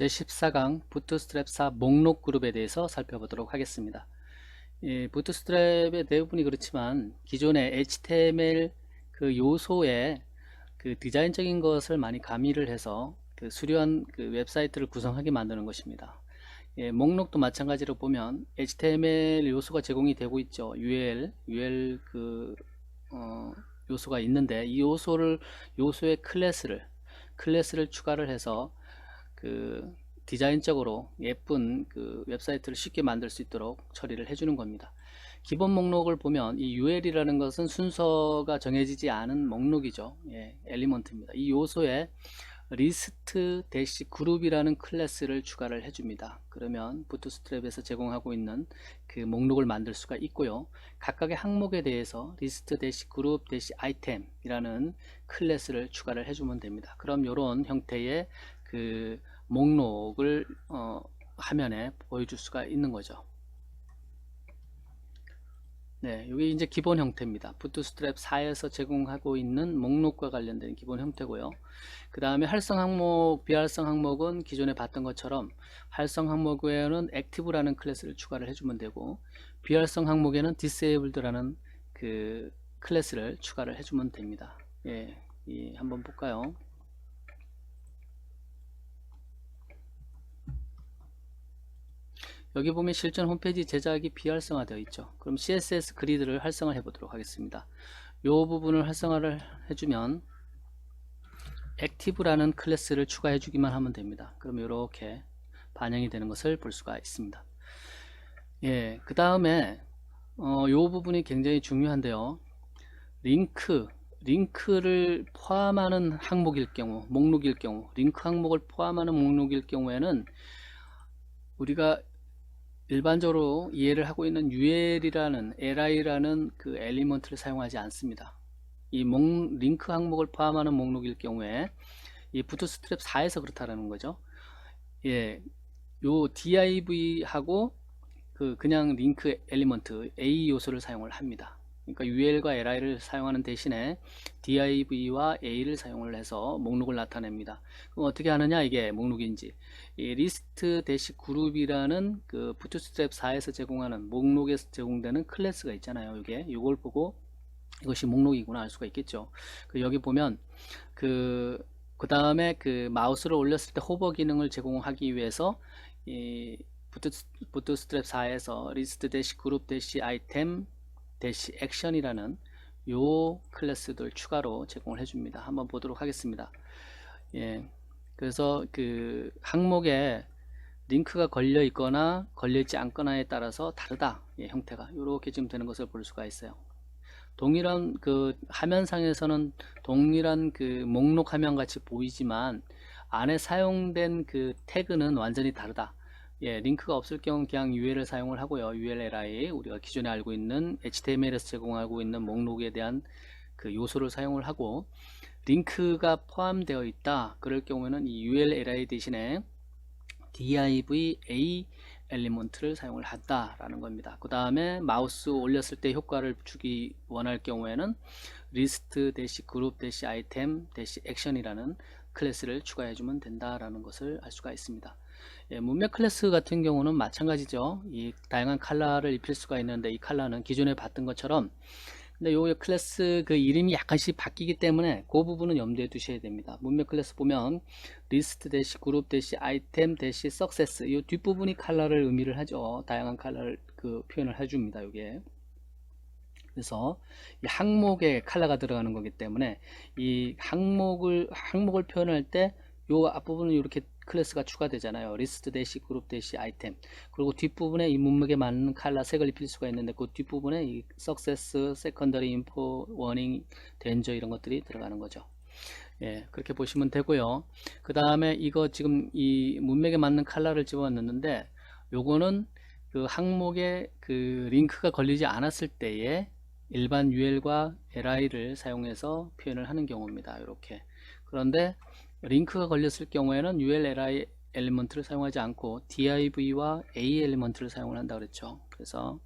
제14강 부트스트랩 4 목록 그룹에 대해서 살펴보도록 하겠습니다. 부트스트랩의 대부분이 그렇지만 기존의 HTML 그 요소에 그 디자인적인 것을 많이 가미를 해서 그 수려한 그 웹사이트를 구성하게 만드는 것입니다. 목록도 마찬가지로 보면 HTML 요소가 제공이 되고 있죠. UL 요소가 있는데 이 요소의 클래스를 추가를 해서 그 디자인적으로 예쁜 그 웹사이트를 쉽게 만들 수 있도록 처리를 해주는 겁니다. 기본 목록을 보면 이 UL이라는 것은 순서가 정해지지 않은 목록이죠. 엘리먼트입니다. 이 요소에 리스트 대시 그룹이라는 클래스를 추가를 해줍니다. 그러면 부트스트랩에서 제공하고 있는 그 목록을 만들 수가 있고요. 각각의 항목에 대해서 리스트 대시 그룹 대시 아이템이라는 클래스를 추가를 해주면 됩니다. 그럼 이런 형태의 그 목록을 화면에 보여줄 수가 있는 거죠. 네, 이게 이제 기본 형태입니다. 부트스트랩 4에서 제공하고 있는 목록과 관련된 기본 형태고요. 그 다음에 활성 항목, 비활성 항목은 기존에 봤던 것처럼 활성 항목에는 active라는 클래스를 추가를 해주면 되고, 비활성 항목에는 disabled라는 그 클래스를 추가를 해주면 됩니다. 한번 볼까요? 여기 보면 실전 홈페이지 제작이 비활성화 되어 있죠. 그럼 CSS 그리드를 활성화 해 보도록 하겠습니다. 이 부분을 활성화를 해주면 active라는 클래스를 추가해 주기만 하면 됩니다. 그럼 이렇게 반영이 되는 것을 볼 수가 있습니다. 그 다음에 이 부분이 굉장히 중요한데요. 링크를 포함하는 항목일 경우, 목록일 경우, 링크 항목을 포함하는 목록일 경우에는 우리가 일반적으로 이해를 하고 있는 UL이라는 LI라는 그 엘리먼트를 사용하지 않습니다. 이 링크 항목을 포함하는 목록일 경우에 이 부트스트랩 4에서 그렇다라는 거죠. 요 div하고 그냥 링크 엘리먼트 A 요소를 사용을 합니다. 그러니까 UL과 LI를 사용하는 대신에 div와 A를 사용을 해서 목록을 나타냅니다. 그럼 어떻게 하느냐, 이게 목록인지. 이 리스트 대시 그룹이라는 그 부트스트랩 4에서 제공하는 목록에서 제공되는 클래스가 있잖아요. 이걸 보고 이것이 목록이구나 알 수가 있겠죠. 여기 보면 그 다음에 그 마우스를 올렸을 때 호버 기능을 제공하기 위해서 이 부트스트랩 4에서 리스트 대시 그룹 대시 아이템 대시 액션이라는 요 클래스들 추가로 제공을 해줍니다. 한번 보도록 하겠습니다. 그래서 그 항목에 링크가 걸려 있거나 걸려 있지 않거나에 따라서 다르다. 형태가 이렇게 지금 되는 것을 볼 수가 있어요. 동일한 그 화면상에서는 동일한 그 목록 화면 같이 보이지만 안에 사용된 그 태그는 완전히 다르다. 링크가 없을 경우 그냥 UL을 사용을 하고요. ULLI, 우리가 기존에 알고 있는 HTML에서 제공하고 있는 목록에 대한 그 요소를 사용을 하고, 링크가 포함되어 있다 그럴 경우에는 이 ULLI 대신에 div 엘리먼트를 사용을 한다라는 겁니다. 그 다음에 마우스 올렸을 때 효과를 주기 원할 경우에는 리스트 대시 그룹 대시 아이템 대시 액션이라는 클래스를 추가해 주면 된다라는 것을 알 수가 있습니다. 문맥 클래스 같은 경우는 마찬가지죠. 이 다양한 컬러를 입힐 수가 있는데 이 컬러는 기존에 봤던 것처럼, 근데 요 클래스 그 이름이 약간씩 바뀌기 때문에 그 부분은 염두에 두셔야 됩니다. 문맥 클래스 보면 리스트 대시 그룹 대시 아이템 대시 석세스, 이 뒷부분이 컬러를 의미를 하죠. 다양한 컬러를 그 표현을 해줍니다. 요게. 그래서 이 항목에 컬러가 들어가는 거기 때문에 이 항목을 표현할 때 요 앞부분은 이렇게 클래스가 추가되잖아요. 리스트 대시 그룹 대시 아이템, 그리고 뒷부분에 이 문맥에 맞는 컬러 색을 입힐 수가 있는데 그 뒷부분에 이 석세스, 세컨더리 인포, 워닝, 덴저 이런 것들이 들어가는 거죠. 그렇게 보시면 되고요. 그 다음에 이거 지금 이 문맥에 맞는 컬러를 집어 넣는데 요거는 그 항목에 그 링크가 걸리지 않았을 때에 일반 UL과 LI를 사용해서 표현을 하는 경우입니다. 이렇게. 그런데 링크가 걸렸을 경우에는 UL, LI 엘리먼트를 사용하지 않고 div와 A 엘리먼트를 사용을 한다 그랬죠. 그래서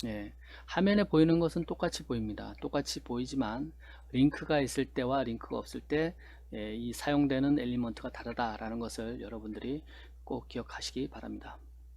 예, 화면에 보이는 것은 똑같이 보입니다. 똑같이 보이지만 링크가 있을 때와 링크가 없을 때 이 사용되는 엘리먼트가 다르다라는 것을 여러분들이 꼭 기억하시기 바랍니다.